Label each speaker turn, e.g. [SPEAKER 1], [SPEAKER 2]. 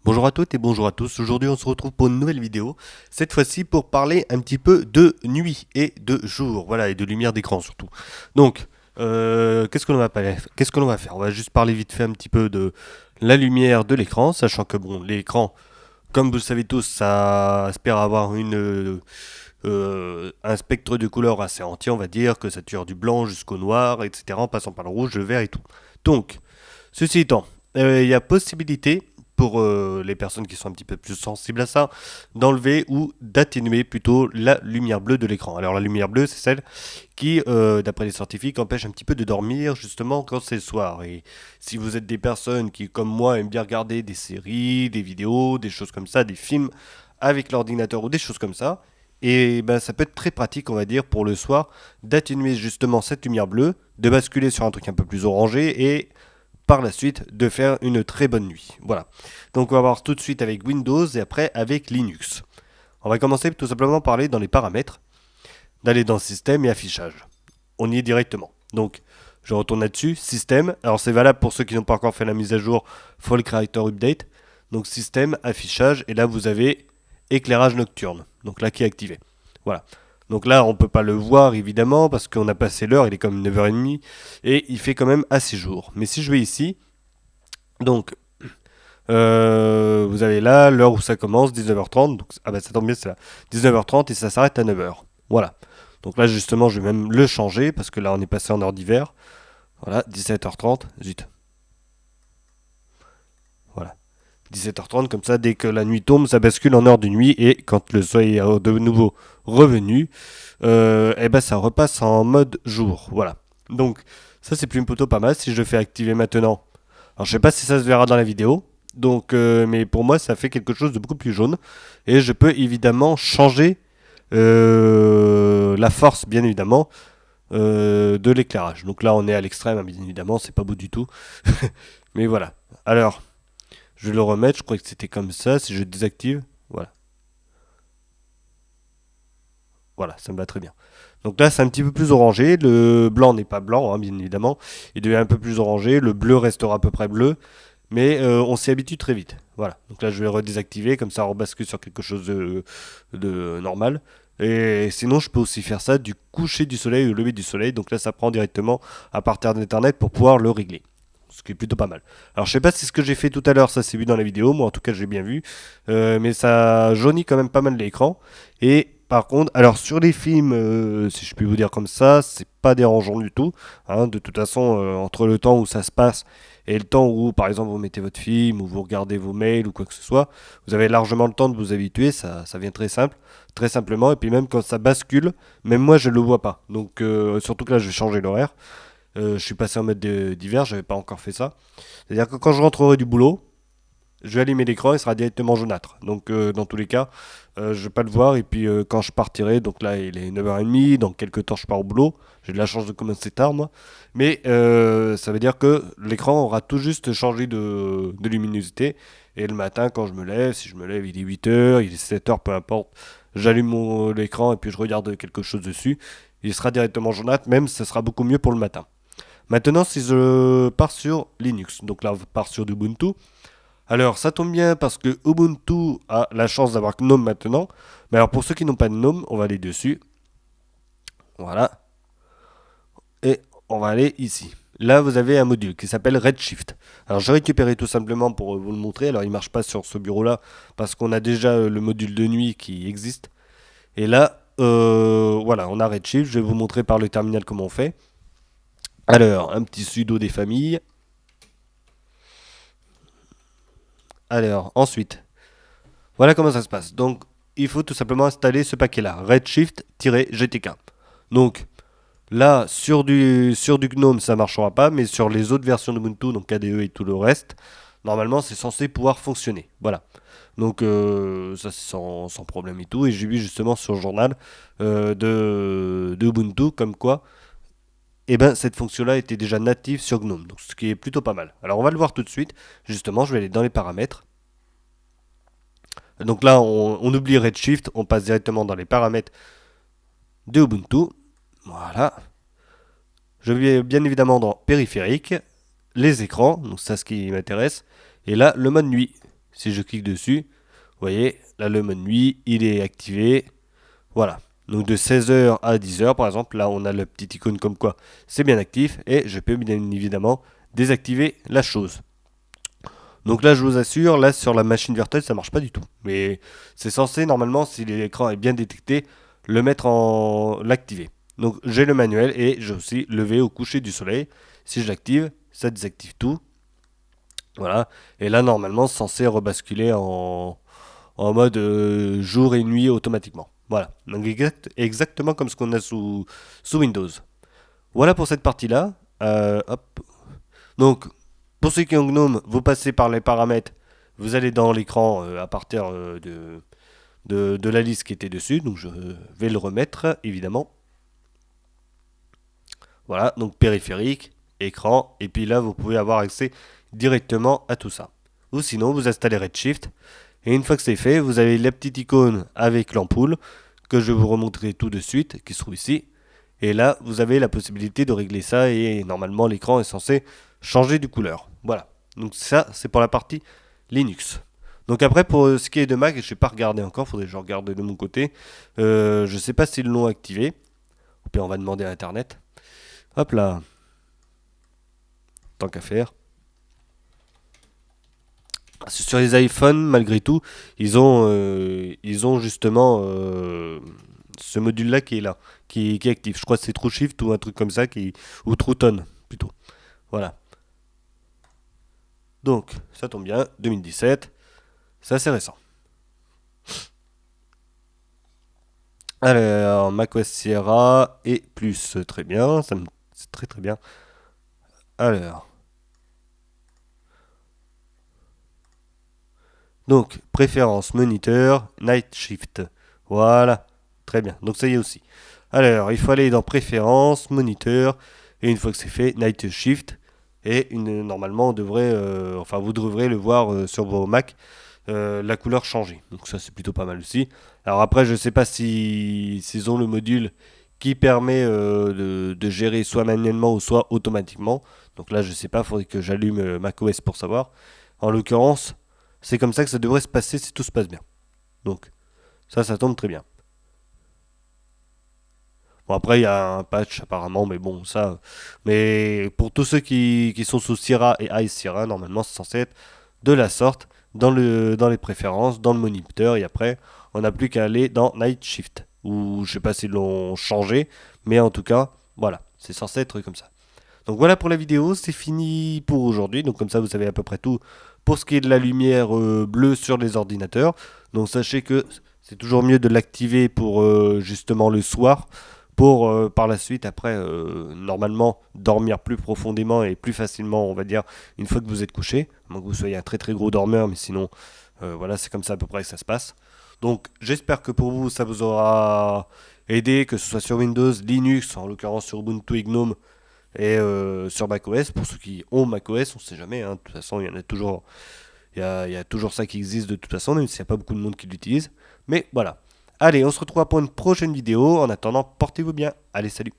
[SPEAKER 1] Bonjour à toutes et bonjour à tous, aujourd'hui on se retrouve pour une nouvelle vidéo, cette fois-ci pour parler un petit peu de nuit et de jour, voilà, et de lumière d'écran surtout. Donc, qu'est-ce que l'on va faire? On va juste parler vite fait un petit peu de la lumière de l'écran, sachant que bon, l'écran, comme vous le savez tous, ça aspire à avoir un spectre de couleurs assez entier, on va dire, que ça tire du blanc jusqu'au noir, etc., en passant par le rouge, le vert et tout. Donc, ceci étant, il y a possibilité pour les personnes qui sont un petit peu plus sensibles à ça, d'enlever ou d'atténuer plutôt la lumière bleue de l'écran. Alors la lumière bleue, c'est celle qui, d'après les scientifiques, empêche un petit peu de dormir justement quand c'est le soir. Et si vous êtes des personnes qui, comme moi, aiment bien regarder des séries, des vidéos, des choses comme ça, des films avec l'ordinateur ou des choses comme ça, et ben ça peut être très pratique, on va dire, pour le soir, d'atténuer justement cette lumière bleue, de basculer sur un truc un peu plus orangé et par la suite de faire une très bonne nuit. Voilà. Donc on va voir tout de suite avec Windows et après avec Linux. On va commencer tout simplement par aller dans les paramètres, d'aller dans Système et Affichage. On y est directement. Donc je retourne là-dessus, Système. Alors c'est valable pour ceux qui n'ont pas encore fait la mise à jour Fall Creator Update. Donc Système, Affichage, et là vous avez éclairage nocturne. Donc là qui est activé. Voilà. Donc là, on ne peut pas le voir évidemment parce qu'on a passé l'heure, il est comme 9h30 et il fait quand même assez jour. Mais si je vais ici, donc vous avez là l'heure où ça commence, 19h30. Donc, ah bah ça tombe bien, c'est là. 19h30 et ça s'arrête à 9h. Voilà. Donc là, justement, je vais même le changer parce que là, on est passé en heure d'hiver. Voilà, 17h30. Zut. Voilà. 17h30, comme ça, dès que la nuit tombe, ça bascule en heure de nuit. Et quand le soleil est de nouveau revenu, eh ben, ça repasse en mode jour. Voilà. Donc, ça, c'est plutôt pas mal. Si je le fais activer maintenant, alors je sais pas si ça se verra dans la vidéo, donc, mais pour moi ça fait quelque chose de beaucoup plus jaune. Et je peux évidemment changer la force, bien évidemment, de l'éclairage. Donc là on est à l'extrême, hein, bien évidemment, c'est pas beau du tout. Mais voilà. Alors, je vais le remettre, je crois que c'était comme ça, si je désactive. Voilà, voilà, ça me va très bien. Donc là c'est un petit peu plus orangé, le blanc n'est pas blanc, hein, bien évidemment. Il devient un peu plus orangé, le bleu restera à peu près bleu. Mais on s'y habitue très vite. Voilà. Donc là, je vais redésactiver, comme ça, on rebascule sur quelque chose de normal. Et sinon, je peux aussi faire ça du coucher du soleil au lever du soleil. Donc là, ça prend directement à partir d'Internet pour pouvoir le régler. Ce qui est plutôt pas mal. Alors, je sais pas si ce que j'ai fait tout à l'heure, ça s'est vu dans la vidéo. Moi, en tout cas, j'ai bien vu. Mais ça jaunit quand même pas mal l'écran. Et par contre, alors sur les films, si je puis vous dire comme ça, c'est pas dérangeant du tout. Hein. De toute façon, entre le temps où ça se passe et le temps où, par exemple, vous mettez votre film ou vous regardez vos mails ou quoi que ce soit, vous avez largement le temps de vous habituer. Ça vient très simple, très simplement. Et puis même quand ça bascule, même moi, je ne le vois pas. Donc, surtout que là, je vais changer l'horaire. Je suis passé en mode d'hiver, j'avais pas encore fait ça. C'est-à-dire que quand je rentrerai du boulot, je vais allumer l'écran, il sera directement jaunâtre. Donc dans tous les cas, je ne vais pas le voir. Et puis quand je partirai, donc là il est 9h30, dans quelques temps je pars au boulot. J'ai de la chance de commencer tard moi. Mais ça veut dire que l'écran aura tout juste changé de luminosité. Et le matin quand je me lève, si je me lève il est 8h, il est 7h, peu importe, j'allume l'écran et puis je regarde quelque chose dessus. Il sera directement jaunâtre, même ce sera beaucoup mieux pour le matin. Maintenant si je pars sur Linux, donc là on part sur Ubuntu. Alors, ça tombe bien parce que Ubuntu a la chance d'avoir GNOME maintenant. Mais alors, pour ceux qui n'ont pas de GNOME, on va aller dessus. Voilà. Et on va aller ici. Là, vous avez un module qui s'appelle Redshift. Alors, j'ai récupéré tout simplement pour vous le montrer. Alors, il ne marche pas sur ce bureau-là parce qu'on a déjà le module de nuit qui existe. Et là, voilà, on a Redshift. Je vais vous montrer par le terminal comment on fait. Alors, un petit sudo des familles. Alors, ensuite, voilà comment ça se passe. Donc, il faut tout simplement installer ce paquet-là, Redshift-GTK. Donc, là, sur du GNOME, ça ne marchera pas, mais sur les autres versions d'Ubuntu, donc KDE et tout le reste, normalement, c'est censé pouvoir fonctionner. Voilà. Donc, ça, c'est sans problème et tout. Et j'ai vu justement sur le journal de Ubuntu, comme quoi, eh ben, cette fonction-là était déjà native sur GNOME. Donc, ce qui est plutôt pas mal. Alors, on va le voir tout de suite. Justement, je vais aller dans les paramètres. Donc là, on oublie Redshift, on passe directement dans les paramètres de Ubuntu. Voilà. Je vais bien évidemment dans périphérique, les écrans, donc ça ce qui m'intéresse. Et là, le mode nuit. si je clique dessus, vous voyez, là le mode nuit, il est activé. Voilà. Donc de 16h à 10h par exemple, là on a le petit icône comme quoi c'est bien actif et je peux bien évidemment désactiver la chose. Donc là je vous assure, là sur la machine virtuelle ça marche pas du tout. Mais c'est censé normalement, si l'écran est bien détecté, l'activer. Donc j'ai le manuel et j'ai aussi levé au coucher du soleil. Si je l'active, ça désactive tout. Voilà. Et là normalement c'est censé rebasculer en mode jour et nuit automatiquement. Voilà, donc exactement comme ce qu'on a sous Windows. Voilà pour cette partie-là. Hop. Donc, pour ceux qui ont GNOME, vous passez par les paramètres, vous allez dans l'écran à partir de la liste qui était dessus. Donc, je vais le remettre, évidemment. Voilà, donc périphérique, écran, et puis là, vous pouvez avoir accès directement à tout ça. Ou sinon, vous installez Redshift. Et une fois que c'est fait, vous avez la petite icône avec l'ampoule que je vais vous remontrer tout de suite, qui se trouve ici. Et là, vous avez la possibilité de régler ça et normalement l'écran est censé changer de couleur. Voilà. Donc ça, c'est pour la partie Linux. Donc après, pour ce qui est de Mac, je n'ai pas regardé encore, il faudrait que je regarde de mon côté. Je ne sais pas s'ils l'ont activé. Ou bien on va demander à Internet. Hop là. Tant qu'à faire. Sur les iPhones, malgré tout, ils ont justement ce module-là qui est là, qui est actif. Je crois que c'est TrueShift ou un truc comme ça, ou TrueTone plutôt. Voilà. Donc, ça tombe bien, 2017, c'est assez récent. Alors, macOS Sierra et plus, très bien, c'est très très bien. Alors, donc, préférence moniteur, night shift. Voilà, très bien. Donc ça y est aussi. Alors, il faut aller dans préférence, moniteur, et une fois que c'est fait, night shift. Et normalement, on devrait, enfin, vous devrez le voir sur vos Mac, la couleur changer. Donc ça, c'est plutôt pas mal aussi. Alors après, je ne sais pas s'ils ont le module qui permet de gérer soit manuellement ou soit automatiquement. Donc là, je ne sais pas, il faudrait que j'allume macOS pour savoir. En l'occurrence, c'est comme ça que ça devrait se passer si tout se passe bien. Donc ça tombe très bien. Bon, après, il y a un patch apparemment, mais bon, ça. Mais pour tous ceux qui sont sous Sierra et Ice Sierra, normalement, c'est censé être de la sorte dans les préférences, dans le moniteur, et après, on n'a plus qu'à aller dans Night Shift. Ou je sais pas s'ils l'ont changé, mais en tout cas, voilà, c'est censé être comme ça. Donc voilà pour la vidéo, c'est fini pour aujourd'hui. Donc comme ça, vous savez à peu près tout pour ce qui est de la lumière bleue sur les ordinateurs. Donc sachez que c'est toujours mieux de l'activer pour justement le soir, pour par la suite, après, normalement, dormir plus profondément et plus facilement, on va dire, une fois que vous êtes couché. À moins que vous soyez un très très gros dormeur, mais sinon, voilà, c'est comme ça à peu près que ça se passe. Donc j'espère que pour vous, ça vous aura aidé, que ce soit sur Windows, Linux, en l'occurrence sur Ubuntu et GNOME, et sur macOS, pour ceux qui ont macOS, on ne sait jamais, hein, de toute façon il y en a toujours, il y a toujours ça qui existe de toute façon, même s'il n'y a pas beaucoup de monde qui l'utilise. Mais voilà. Allez, on se retrouve pour une prochaine vidéo. En attendant, portez-vous bien. Allez, salut.